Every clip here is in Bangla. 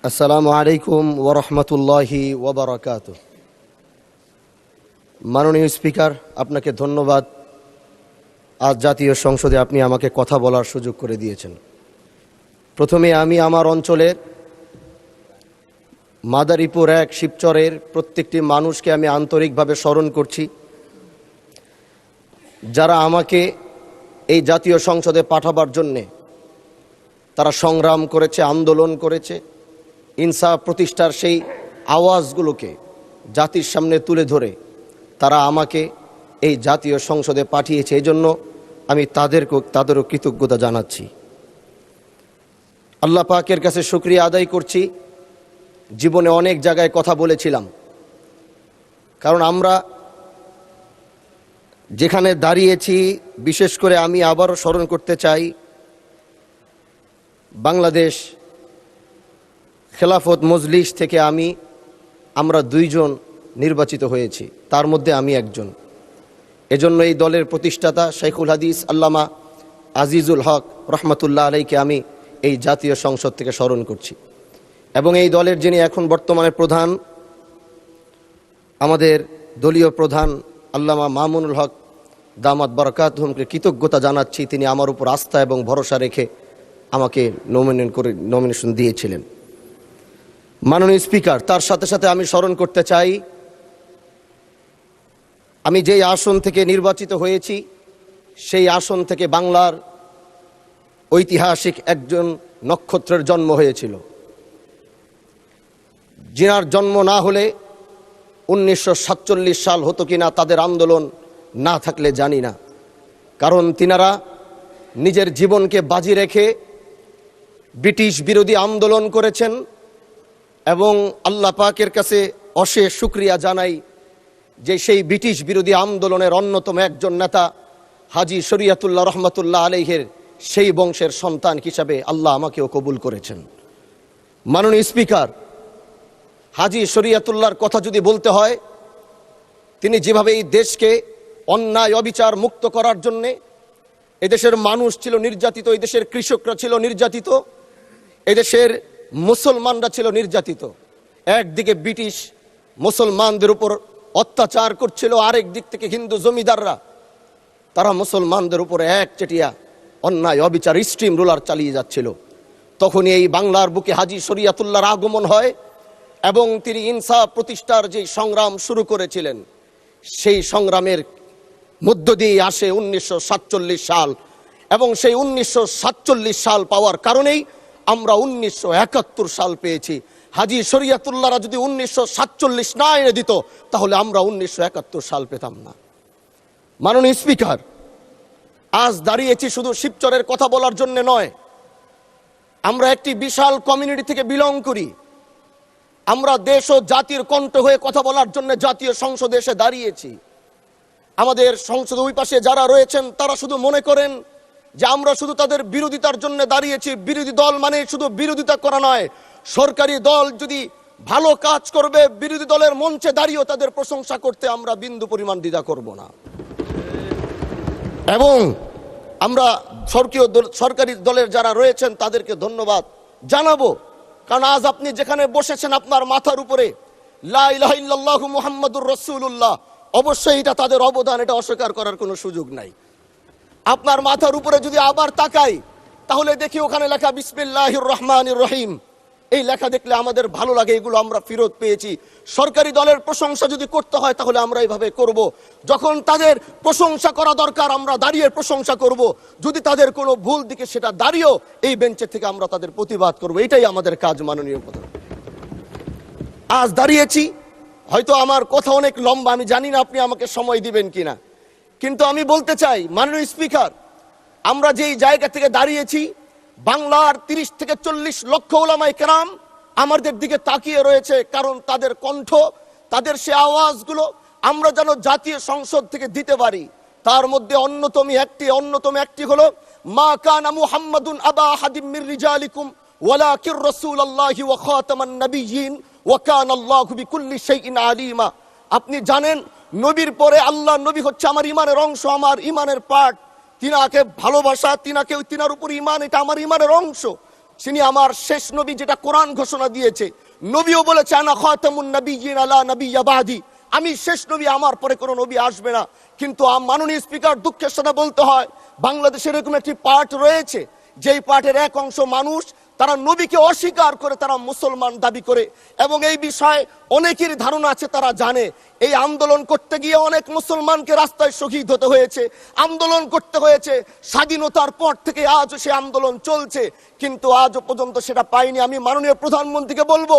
আসসালামু আলাইকুম ওরহমতুল্লাহি ওবরাকাতুহ। মাননীয় স্পিকার, আপনাকে ধন্যবাদ। আজ জাতীয় সংসদে আপনি আমাকে কথা বলার সুযোগ করে দিয়েছেন। প্রথমে আমি আমার অঞ্চলের মাদারীপুর ১ শিবচরের প্রত্যেকটি মানুষকে আমি আন্তরিকভাবে স্মরণ করছি, যারা আমাকে এই জাতীয় সংসদে পাঠাবার জন্যে তারা সংগ্রাম করেছে, আন্দোলন করেছে। ইনসাফ প্রতিষ্ঠার সেই আওয়াজগুলোকে জাতির সামনে তুলে ধরে তারা আমাকে এই জাতীয় সংসদে পাঠিয়েছে। এই জন্য আমি তাদেরও কৃতজ্ঞতা জানাচ্ছি। আল্লাহ পাকের কাছে শুকরিয়া আদায় করছি। জীবনে অনেক জায়গায় কথা বলেছিলাম, কারণ আমরা যেখানে দাঁড়িয়েছি, বিশেষ করে আমি আবারও স্মরণ করতে চাই, বাংলাদেশ খেলাফত মজলিস থেকে আমরা 2 জন নির্বাচিত হয়েছি, তার মধ্যে আমি একজন। এজন্য এই দলের প্রতিষ্ঠাতা শেখুল হাদিস আল্লামা আজিজুল হক রহমতুল্লাহ আলাইকে আমি এই জাতীয় সংসদ থেকে স্মরণ করছি। এবং এই দলের যিনি এখন বর্তমানে প্রধান, আমাদের দলীয় প্রধান আল্লামা মামুনুল হক দামাত বারাকাতুহুমকে কৃতজ্ঞতা জানাচ্ছি। তিনি আমার উপর আস্থা এবং ভরসা রেখে আমাকে নমিনেশন দিয়েছিলেন। মাননীয় স্পিকার, তার সাথে সাথে আমি স্মরণ করতে চাই, আমি যেই আসন থেকে নির্বাচিত হয়েছি সেই আসন থেকে বাংলার ঐতিহাসিক একজন নক্ষত্রের জন্ম হয়েছিল, যিনার জন্ম না হলে 1947 সাল হতো কিনা, তাদের আন্দোলন না থাকলে জানি না। কারণ তিনারা নিজের জীবনকে বাজি রেখে ব্রিটিশ বিরোধী আন্দোলন করেছেন। এবং আল্লাহ পাকের কাছে অশেষ শুকরিয়া জানাই যে সেই ব্রিটিশ বিরোধী আন্দোলনের অন্যতম একজন নেতা হাজী শরীয়তুল্লাহ রহমতুল্লাহ আলাইহির সেই বংশের সন্তান হিসাবে আল্লাহ আমাকেও কবুল করেছেন। মাননীয় স্পিকার, হাজী শরীয়তুল্লাহর কথা যদি বলতে হয়, তিনি যেভাবে এই দেশকে অন্যায় অবিচার মুক্ত করার জন্যে, এদেশের মানুষ ছিল নির্যাতিত, এদেশের কৃষকরা ছিল নির্যাতিত, এদেশের মুসলমানরা ছিল নির্যাতিত। একদিকে ব্রিটিশ মুসলমানদের উপর অত্যাচার করছিল, আরেক দিক থেকে হিন্দু জমিদাররা তারা মুসলমানদের উপর একচেটিয়া অন্যায় অবিচার স্ট্রিম রুলার চালিয়ে যাচ্ছিল। তখনই এই বাংলার বুকে হাজী শরীয়তুল্লাহর আগমন হয় এবং তিনি ইনসাফ প্রতিষ্ঠার যে সংগ্রাম শুরু করেছিলেন, সেই সংগ্রামের মধ্য দিয়ে আসে 1947 সাল। এবং সেই 1947 সাল পাওয়ার কারণেই আমরা 1971 সাল পেয়েছি। হাজী শরীয়তুল্লাহরা যদি 1947 না এনে দিত, তাহলে আমরা 1971 সাল পেতাম না। মাননীয় স্পিকার, আজ দাঁড়িয়েছি শুধু শিবচরের কথা বলার জন্য নয়। আমরা একটি বিশাল কমিউনিটি থেকে বিলং করি। আমরা দেশ ও জাতির কণ্ঠ হয়ে কথা বলার জন্য জাতীয় সংসদে এসে দাঁড়িয়েছি। আমাদের সংসদ ওই পাশে যারা রয়েছেন তারা শুধু মনে করেন যে আমরা শুধু তাদের বিরোধিতার জন্য দাঁড়িয়েছি। বিরোধী দল মানে শুধু বিরোধিতা করা নয়, সরকারি দল যদি ভালো কাজ করবে, বিরোধী দলের মঞ্চে দাঁড়িয়েও তাদের প্রশংসা করতে আমরা বিন্দু পরিমাণ দ্বিধা করব না। এবং আমরা সরকারি দলের যারা রয়েছেন তাদেরকে ধন্যবাদ জানাবো, কারণ আজ আপনি যেখানে বসেছেন আপনার মাথার উপরে লা ইলাহা ইল্লাল্লাহু মুহাম্মাদুর রাসূলুল্লাহ, অবশ্যই এটা তাদের অবদান, এটা অস্বীকার করার কোনো সুযোগ নাই। আপনার মাথার উপরে যদি আবার তাকাই, তাহলে দেখি ওখানে লেখা বিসমিল্লাহির রহমানির রহিম। এই লেখা দেখলে আমাদের ভালো লাগে, এগুলো আমরা ফেরত পেয়েছি। সরকারি দলের প্রশংসা যদি করতে হয় তাহলে আমরা এইভাবে করব। যখন তাদের প্রশংসা করা দরকার আমরা দাঁড়িয়ে প্রশংসা করব, যদি তাদের কোনো ভুল দিকে সেটা দাঁড়িয়েও এই বেঞ্চের থেকে আমরা তাদের প্রতিবাদ করব। এটাই আমাদের কাজ। মাননীয় প্রধান, আজ দাঁড়িয়েছি, হয়তো আমার কথা অনেক লম্বা, আমি জানি না আপনি আমাকে সময় দিবেন কিনা, কিন্তু আমি বলতে চাই মাননীয় স্পিকার, আমরা যেই জায়গা থেকে দাঁড়িয়েছি, বাংলার 30 থেকে 40 লক্ষ উলামায়ে কেরাম আমাদের দিকে তাকিয়ে রয়েছে। কারণ তাদের কণ্ঠ, তাদের সে আওয়াজগুলো আমরা যেন জাতীয় সংসদ থেকে দিতে পারি। তার মধ্যে অন্যতম একটি হলো মা কানা মুহাম্মাদুন আবা আহাদিম মির রিজালিকুম ওয়ালাকির রাসূলুল্লাহি ওয়া খাতামান নাবিয়্যিন ওয়া কানা আল্লাহু বিকুল্লি শাইইন আলিমা। আপনি জানেন, নবীর পরে আল্লাহ নবী হচ্ছে আমার ইমানের অংশ, আমার ইমানের পার্ট। তিনাকে ভালোবাসা, তিনার উপর ইমান, এটা আমার ইমানের অংশ। তিনি আমার শেষ নবী, যেটা কোরআন ঘোষণা দিয়েছে। নবীও বলেছে আনা খাতামুন নাবিয়্যিন লা নাবিয়্যা বাদি, আমি শেষ নবী, আমার পরে কোনো নবী আসবে না। কিন্তু মাননীয় স্পিকার, দুঃখের সাথে বলতে হয়, বাংলাদেশের এরকম একটি পার্ট রয়েছে, যেই পার্টের এক অংশ মানুষ তারা নবীকে অস্বীকার করে, তারা মুসলমান দাবি করে। এবং এই বিষয়ে অনেকেরই ধারণা আছে, তারা জানে এই আন্দোলন করতে গিয়ে অনেক মুসলমানকে রাস্তায় শহীদ হতে হয়েছে, আন্দোলন করতে হয়েছে। স্বাধীনতার পর থেকে আজও সে আন্দোলন চলছে, কিন্তু আজও পর্যন্ত সেটা পাইনি। আমি মাননীয় প্রধানমন্ত্রীকে বলবো,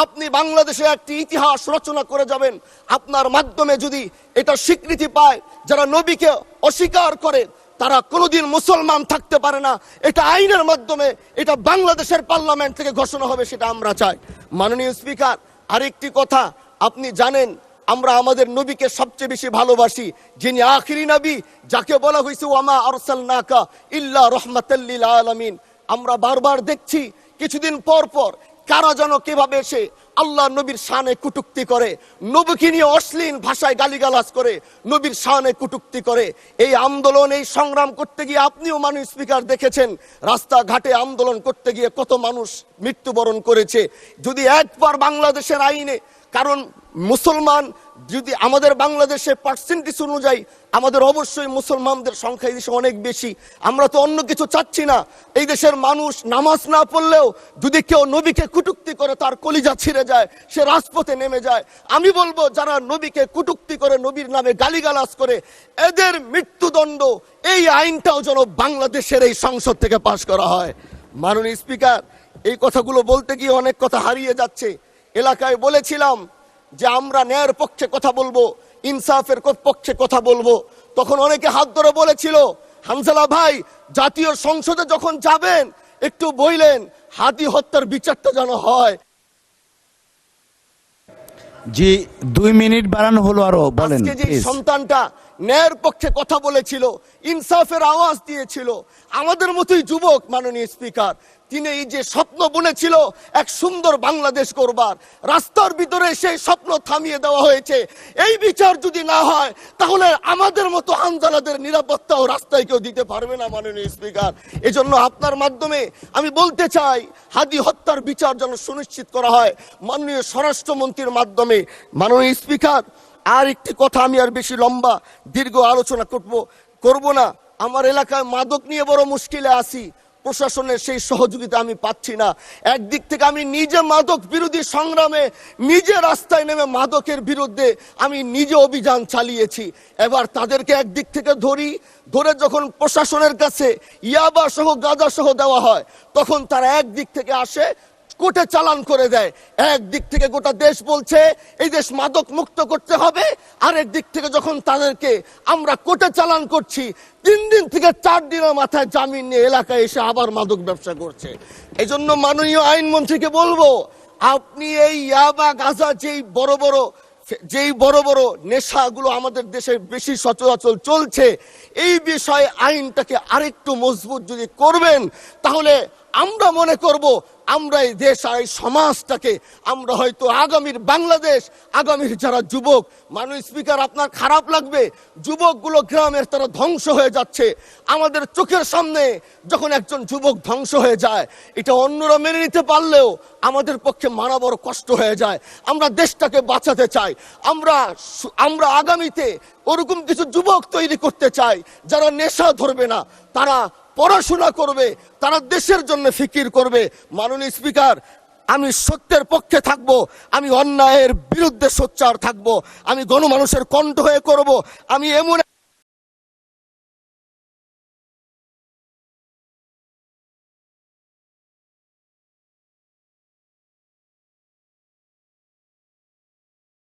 আপনি বাংলাদেশে একটি ইতিহাস রচনা করে যাবেন। আপনার মাধ্যমে যদি এটা স্বীকৃতি পায়, যারা নবীকে অস্বীকার করে তারা কোনোদিন মুসলমান থাকতে পারে না, এটা আইনের মাধ্যমে, এটা বাংলাদেশের পার্লামেন্ট থেকে ঘোষণা হবে, সেটা আমরা চাই। মাননীয় স্পিকার, আরেকটি কথা, আপনি জানেন আমরা আমাদের নবীকে সবচেয়ে বেশি ভালোবাসি, যিনি আখিরি নবী, যাকে বলা হয়েছে ওয়ামা আরসালনাকা ইল্লা রাহমাতাল লিল আলামিন। আমরা বারবার দেখছি কিছুদিন পর পর কারা যেন কিভাবে এসে আল্লাহ নবীর শানে কটূক্তি করে, নবীকে নিয়ে অশ্লীল ভাষায় গালিগালাজ করে, নবীর শানে কটূক্তি করে। এই আন্দোলন, এই সংগ্রাম করতে গিয়ে আপনিও মাননীয় স্পিকার দেখেছেন, রাস্তাঘাটে আন্দোলন করতে গিয়ে কত মানুষ মৃত্যুবরণ করেছে। যদি একবার বাংলাদেশের আইনে, কারণ মুসলমান যদি আমাদের বাংলাদেশে পার্সেন্টেজ অনুযায়ী আমাদের অবশ্যই মুসলমানদের সংখ্যা এই দেশে অনেক বেশি। আমরা তো অন্য কিছু চাচ্ছি না। এই দেশের মানুষ নামাজ না পড়লেও যদি কেউ নবীকে কটূক্তি করে, তার কলিজা ছিঁড়ে যায়, সে রাজপথে নেমে যায়। আমি বলবো, যারা নবীকে কটূক্তি করে, নবীর নামে গালিগালাজ করে, এদের মৃত্যুদণ্ড, এই আইনটাও যেন বাংলাদেশের এই সংসদ থেকে পাশ করা হয়। মাননীয় স্পিকার, এই কথাগুলো বলতে গিয়ে অনেক কথা হারিয়ে যাচ্ছে। এলাকায় বলেছিলাম যে আমরা ন্যায়ের পক্ষে কথা বলবো, ইনসাফের পক্ষে কথা বলবো। তখন অনেকে হাত ধরে বলেছিল, হানজালা ভাই, জাতীয় সংসদে যখন যাবেন একটু বললেন হাদি হত্যার বিচারটা যেন হয়। জি, 2 মিনিট বাড়ানো হলো, আরো বলেন। আজকে যে সন্তানটা ন্যায়ের পক্ষে কথা বলেছিল, ইনসাফের আওয়াজ দিয়েছিল, আমাদের মতোই যুবক, মাননীয় স্পিকার, তিনি এই যে স্বপ্ন বুনেছিল এক সুন্দর বাংলাদেশ করবার, রাস্তার ভিতরে সেই স্বপ্ন থামিয়ে দেওয়া হয়েছে। এই বিচার যদি না হয়, তাহলে আমাদের মতো হানজালাদের নিরাপত্তাও রাস্তায় কেউ দিতে পারবে না। মাননীয় স্পিকার, এজন্য আপনার মাধ্যমে আমি বলতে চাই, হাদি হত্যার বিচার যেন সুনিশ্চিত করা হয় মাননীয় স্বরাষ্ট্রমন্ত্রীর মাধ্যমে। মাননীয় স্পিকার, আর একটি কথা, আমি আর বেশি লম্বা দীর্ঘ আলোচনা করব না। আমার এলাকায় মাদক নিয়ে বড় মুশকিলে আছি, প্রশাসনের সেই সহযোগিতা আমি পাচ্ছি না। একদিক থেকে আমি নিজে মাদক বিরোধী সংগ্রামে নিজে রাস্তায় নেমে মাদকের বিরুদ্ধে আমি নিজে অভিযান চালিয়েছি। এবার তাদেরকে একদিক থেকে ধরে যখন প্রশাসনের কাছে ইয়াবা সহ গাঁজা সহ দেওয়া হয়, তখন তারা একদিক থেকে আসে, কোর্টে চালান করে দেয়। একদিক থেকে গোটা দেশ বলছে এই দেশ মাদক মুক্ত করতে হবে, আর একদিক থেকে যখন তাদেরকে আমরা কোর্টে চালান করছি, 3 দিন থেকে 4 দিনের মাথায় জামিন নিয়ে এলাকায় এসে আবার মাদক ব্যবসা করছে। এই জন্য মাননীয় আইনমন্ত্রীকে বলবো, আপনি এই ইয়াবা গাঁজা যেই বড় বড় নেশাগুলো আমাদের দেশে বেশি সচরাচর চলছে, এই বিষয়ে আইনটাকে আরেকটু মজবুত যদি করবেন, তাহলে আমরা মনে করব আমরা এই দেশ আর এই সমাজটাকে আমরা হয়তো আগামীর বাংলাদেশ, আগামীর যারা যুবক। মাননীয় স্পিকার, আপনার খারাপ লাগবে, যুবকগুলো গ্রামের তারা ধ্বংস হয়ে যাচ্ছে। আমাদের চোখের সামনে যখন একজন যুবক ধ্বংস হয়ে যায়, এটা অন্যরা মেনে নিতে পারলেও আমাদের পক্ষে মানা বড় কষ্ট হয়ে যায়। আমরা দেশটাকে বাঁচাতে চাই, আমরা আগামীতে ওরকম কিছু যুবক তৈরি করতে চাই, যারা নেশা ধরবে না, তারা পড়াশোনা করবে, তারা দেশের জন্য ফিকির করবে। মাননীয় স্পিকার, আমি সত্যের পক্ষে থাকব, আমি অন্যায়ের বিরুদ্ধে সোচ্চার থাকব, আমি গণমানুষের কণ্ঠ হয়ে করব। আমি এমন